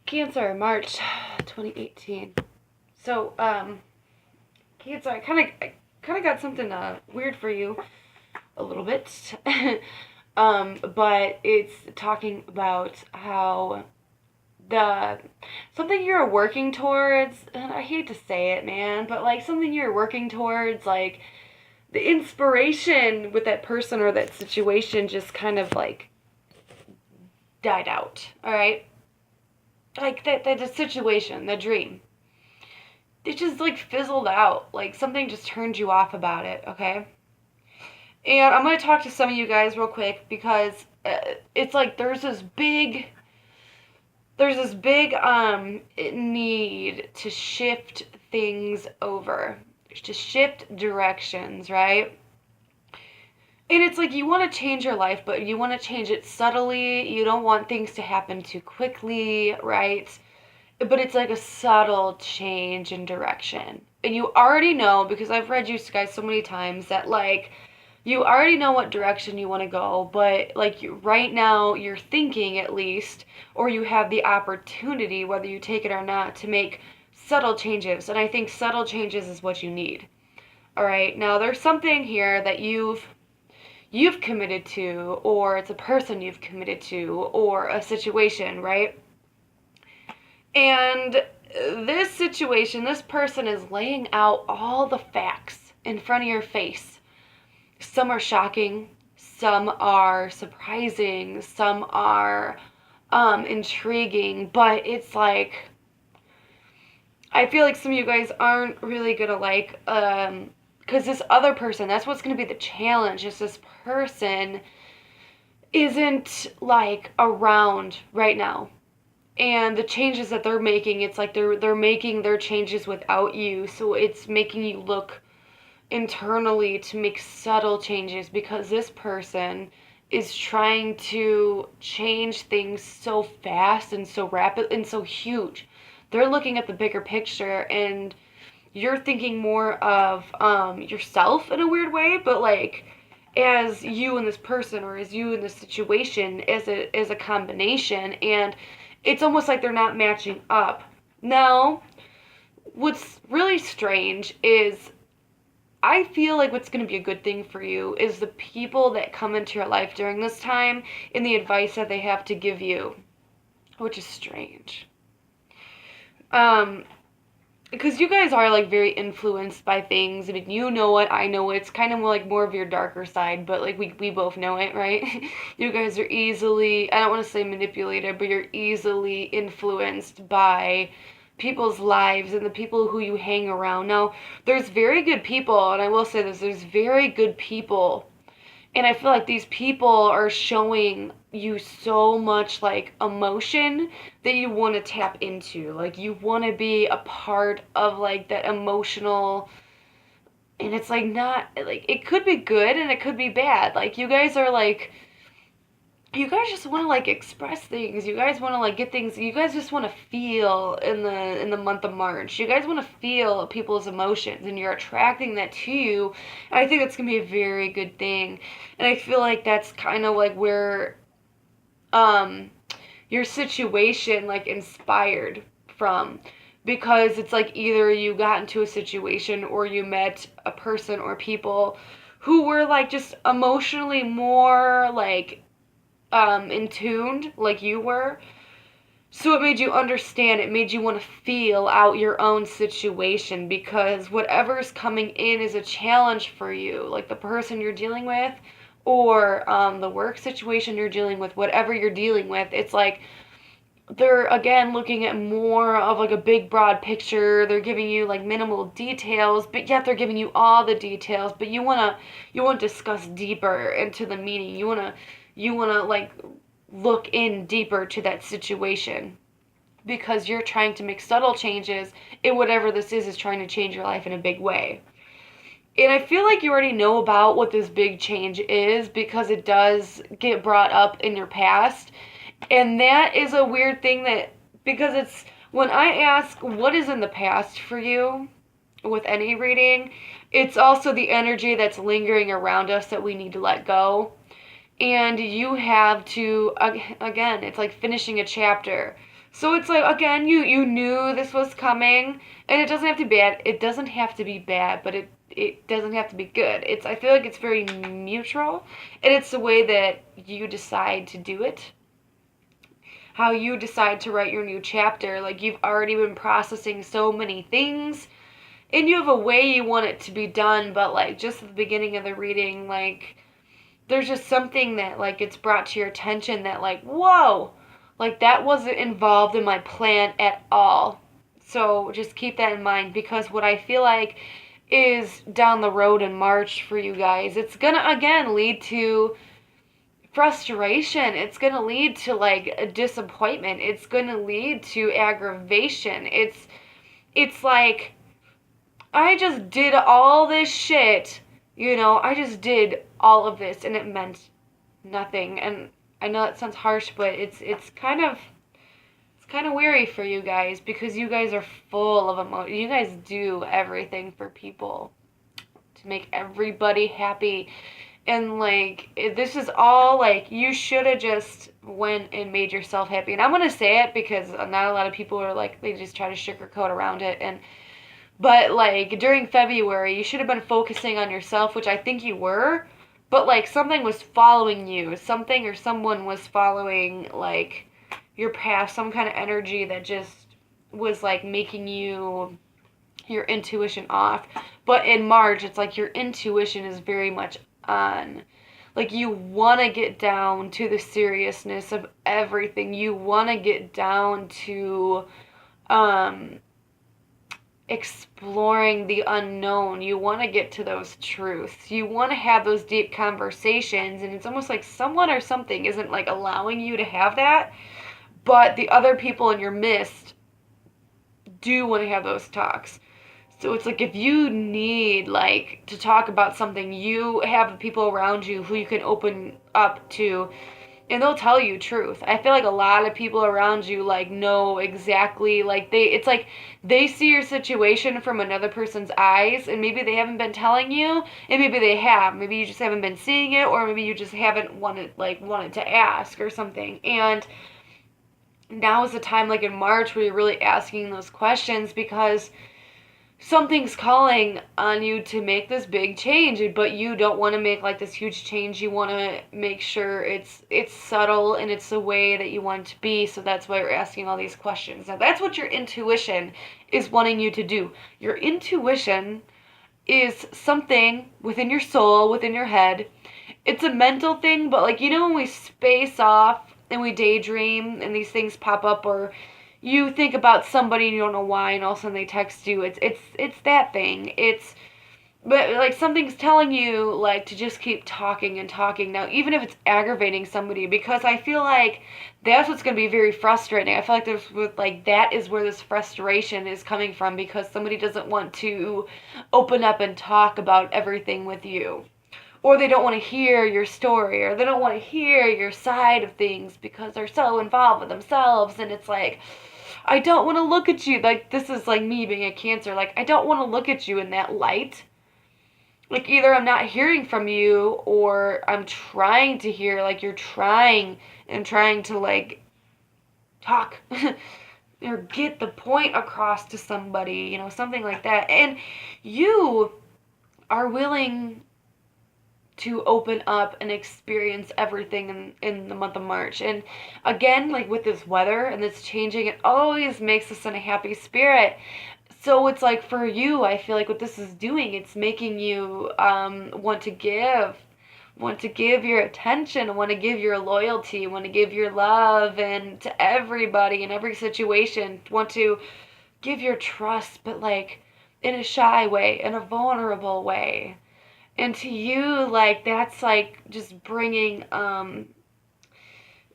Cancer, March 2018. So, Cancer, I kind of got something weird for you a little bit. But it's talking about how the something you're working towards, and I hate to say it, man, but like something you're working towards, like the inspiration with that person or that situation just kind of like died out. All right, like that the situation, the dream, it just like fizzled out. Like something just turned you off about it, okay? And I'm going to talk to some of you guys real quick because it's like there's this big need to shift things over, to shift directions, right? And it's like you want to change your life, but you want to change it subtly. You don't want things to happen too quickly, right? But it's like a subtle change in direction. And you already know, because I've read you guys so many times, that like you already know what direction you want to go, but like right now you're thinking at least, or you have the opportunity, whether you take it or not, to make subtle changes. And I think subtle changes is what you need. All right. Now there's something here that you've committed to, or it's a person you've committed to, or a situation, right? And this situation, this person is laying out all the facts in front of your face. Some are shocking, some are surprising, some are intriguing, but it's like, I feel like some of you guys aren't really gonna like, because this other person, that's what's gonna be the challenge, is this person isn't like around right now. And the changes that they're making, it's like they're making their changes without you, so it's making you look internally to make subtle changes because this person is trying to change things so fast and so rapid and so huge. They're looking at the bigger picture, and you're thinking more of yourself in a weird way, but like as you and this person, or as you and this situation, as a combination. And it's almost like they're not matching up. Now, what's really strange is I feel like what's going to be a good thing for you is the people that come into your life during this time and the advice that they have to give you, which is strange. Um, because you guys are like very influenced by things. I mean, you know it, I know it. It's kind of like more of your darker side, but like we both know it, right? You guys are easily, I don't want to say manipulated, but you're easily influenced by people's lives and the people who you hang around. Now, there's very good people, and I will say this, there's very good people, and I feel like these people are showing you so much like emotion that you want to tap into. Like you want to be a part of like that emotional, and it's like not like it could be good and it could be bad. Like you guys are like, you guys just want to like express things. You guys want to like get things. You guys just want to feel in the month of March. You guys want to feel people's emotions, and you're attracting that to you. And I think that's gonna be a very good thing. And I feel like that's kind of like where um your situation like inspired from, because it's like either you got into a situation or you met a person or people who were like just emotionally more like in tuned like you were. So it made you understand, it made you want to feel out your own situation, because whatever's coming in is a challenge for you, like the person you're dealing with, or the work situation you're dealing with, whatever you're dealing with. It's like they're again looking at more of like a big broad picture. They're giving you like minimal details, but yet they're giving you all the details. But you want to discuss deeper into the meaning. You want to like look in deeper to that situation, because you're trying to make subtle changes, and whatever this is trying to change your life in a big way. And I feel like you already know about what this big change is, because it does get brought up in your past. And that is a weird thing, that because it's when I ask what is in the past for you with any reading, it's also the energy that's lingering around us that we need to let go. And you have to, again, it's like finishing a chapter. So it's like, again, you knew this was coming, and it doesn't have to be bad. It doesn't have to be bad, but it doesn't have to be good. I feel like it's very neutral, and it's the way that you decide to do it. How you decide to write your new chapter. Like, you've already been processing so many things, and you have a way you want it to be done, but like just at the beginning of the reading, like there's just something that like gets brought to your attention that like, whoa, like that wasn't involved in my plan at all. So just keep that in mind, because what I feel like is down the road in March for you guys, it's gonna again lead to frustration. It's gonna lead to like a disappointment. It's gonna lead to aggravation. It's like, I just did all this shit. I just did all of this and it meant nothing. And I know that sounds harsh, but it's kind of weary for you guys, because you guys are full of emotion. You guys do everything for people to make everybody happy. And like, this is all like, you should have just went and made yourself happy. And I'm going to say it because not a lot of people are like, they just try to sugarcoat around it. But, like, during February, you should have been focusing on yourself, which I think you were. But, like, something was following you. Something or someone was following, like, your path. Some kind of energy that just was, like, making your intuition off. But in March, it's like your intuition is very much on. Like, you want to get down to the seriousness of everything. You want to get down to, exploring the unknown. You want to get to those truths. You want to have those deep conversations, and it's almost like someone or something isn't like allowing you to have that, but the other people in your midst do want to have those talks. So it's like, if you need like to talk about something, you have the people around you who you can open up to, and they'll tell you truth. I feel like a lot of people around you like know exactly, like it's like they see your situation from another person's eyes, and maybe they haven't been telling you, and maybe they have. Maybe you just haven't been seeing it, or maybe you just haven't wanted to ask or something. And now is the time, like in March, where you're really asking those questions, because something's calling on you to make this big change, but you don't want to make like this huge change. You want to make sure it's subtle and it's the way that you want it to be. So that's why you're asking all these questions. Now that's what your intuition is wanting you to do. Your intuition is something within your soul, within your head. It's a mental thing, but like, when we space off and we daydream and these things pop up, or you think about somebody and you don't know why, and all of a sudden they text you. It's that thing. But like, something's telling you like to just keep talking and talking. Now, even if it's aggravating somebody, because I feel like that's what's gonna be very frustrating. I feel like that is where this frustration is coming from, because somebody doesn't want to open up and talk about everything with you. Or they don't want to hear your story, or they don't want to hear your side of things because they're so involved with themselves. And it's like, I don't want to look at you. Like, this is like me being a Cancer. Like, I don't want to look at you in that light. Like, either I'm not hearing from you, or I'm trying to hear, like, you're trying to, like, talk or get the point across to somebody, something like that. And you are willing to open up and experience everything in the month of March. And again, like with this weather and this changing, it always makes us in a happy spirit. So it's like, for you, I feel like what this is doing, it's making you want to give your attention, want to give your loyalty, want to give your love, and to everybody in every situation, want to give your trust, but like in a shy way, in a vulnerable way. And to you, like, that's like just bringing, like,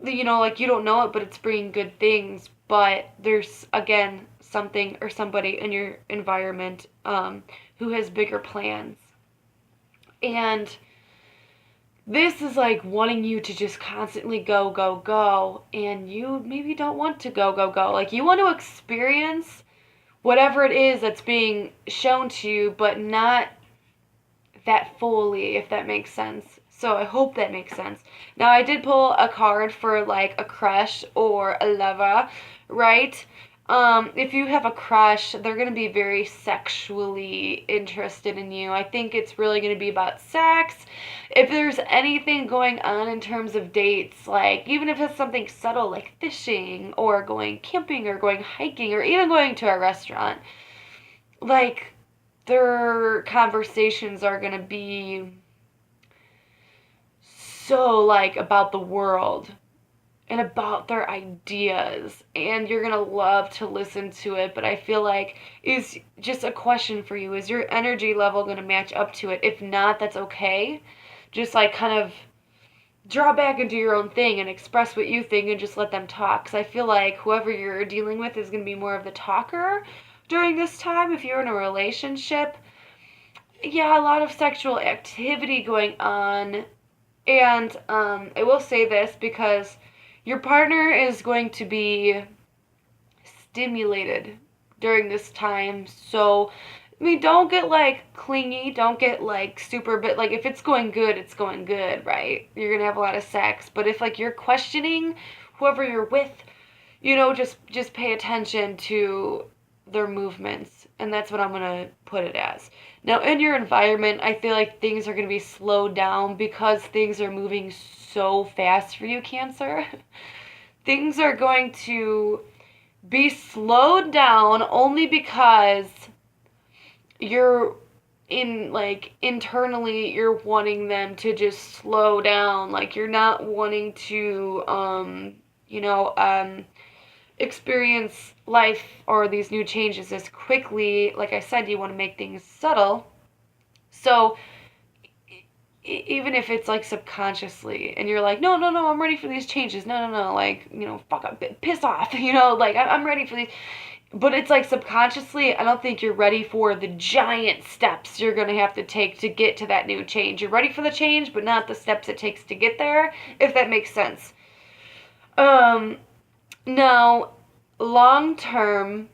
you don't know it, but it's bringing good things. But there's, again, something or somebody in your environment who has bigger plans. And this is like wanting you to just constantly go, go, go. And you maybe don't want to go, go, go. Like, you want to experience whatever it is that's being shown to you, but not that fully, if that makes sense. So I hope that makes sense. Now I did pull a card for like a crush or a lover, right? If you have a crush, they're going to be very sexually interested in you. I think it's really going to be about sex. If there's anything going on in terms of dates, like even if it's something subtle like fishing or going camping or going hiking or even going to a restaurant, like their conversations are going to be so like about the world and about their ideas, and you're gonna love to listen to it. But I feel like, is just a question for you, is your energy level gonna match up to it? If not, that's okay. Just like kind of draw back and do your own thing and express what you think and just let them talk, because I feel like whoever you're dealing with is gonna be more of the talker during this time. If you're in a relationship, yeah, a lot of sexual activity going on. And I will say this, because your partner is going to be stimulated during this time. So, I mean, don't get like clingy, don't get like super, but like if it's going good, it's going good, right? You're going to have a lot of sex. But if like you're questioning whoever you're with, just pay attention to their movements. And that's what I'm going to put it as. Now, in your environment, I feel like things are going to be slowed down because things are moving so fast for you, Cancer. Things are going to be slowed down only because you're internally you're wanting them to just slow down. Like you're not wanting to experience life or these new changes as quickly. Like I said, you want to make things subtle. So even if it's like subconsciously and you're like, no, I'm ready for these changes. No, like, fuck up, piss off, like I'm ready for these. But it's like subconsciously, I don't think you're ready for the giant steps you're going to have to take to get to that new change. You're ready for the change, but not the steps it takes to get there, if that makes sense. Now, long term,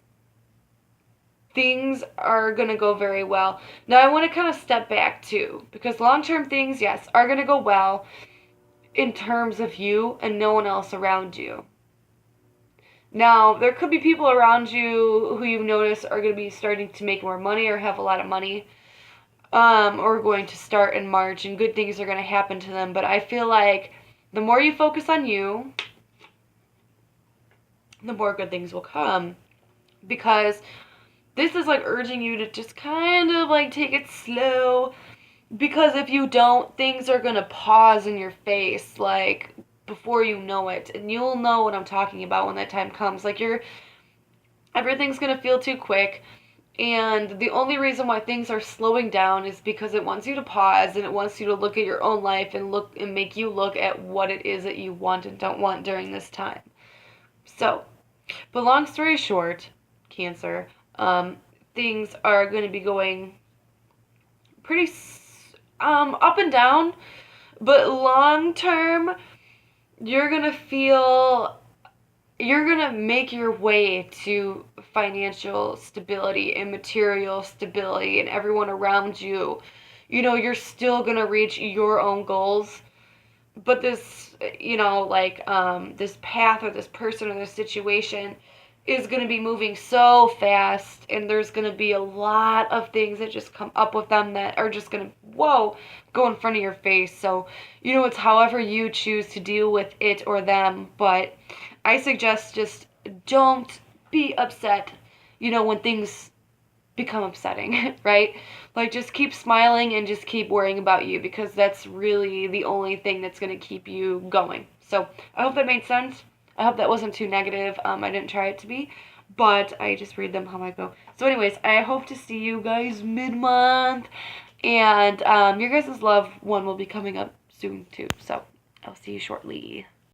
things are going to go very well. Now, I want to kind of step back too, because long term things, yes, are going to go well in terms of you and no one else around you. Now, there could be people around you who you notice are going to be starting to make more money or have a lot of money, or going to start in March, and good things are going to happen to them. But I feel like the more you focus on you, the more good things will come, because this is like urging you to just kind of like take it slow, because if you don't, things are going to pause in your face like before you know it, and you'll know what I'm talking about when that time comes. Like everything's going to feel too quick, and the only reason why things are slowing down is because it wants you to pause, and it wants you to look at your own life and look and make you look at what it is that you want and don't want during this time. So, but long story short, Cancer, things are going to be going pretty up and down, but long term, you're going to make your way to financial stability and material stability, and everyone around you, you're still going to reach your own goals. But this, this path or this person or this situation is going to be moving so fast, and there's going to be a lot of things that just come up with them that are just going to, go in front of your face. So, it's however you choose to deal with it or them. But I suggest just don't be upset, when things become upsetting, right? Like, just keep smiling and just keep worrying about you, because that's really the only thing that's going to keep you going. So I hope that made sense. I hope that wasn't too negative. I didn't try it to be, but I just read them how I go. So anyways, I hope to see you guys mid-month, and your guys' love one will be coming up soon too. So I'll see you shortly.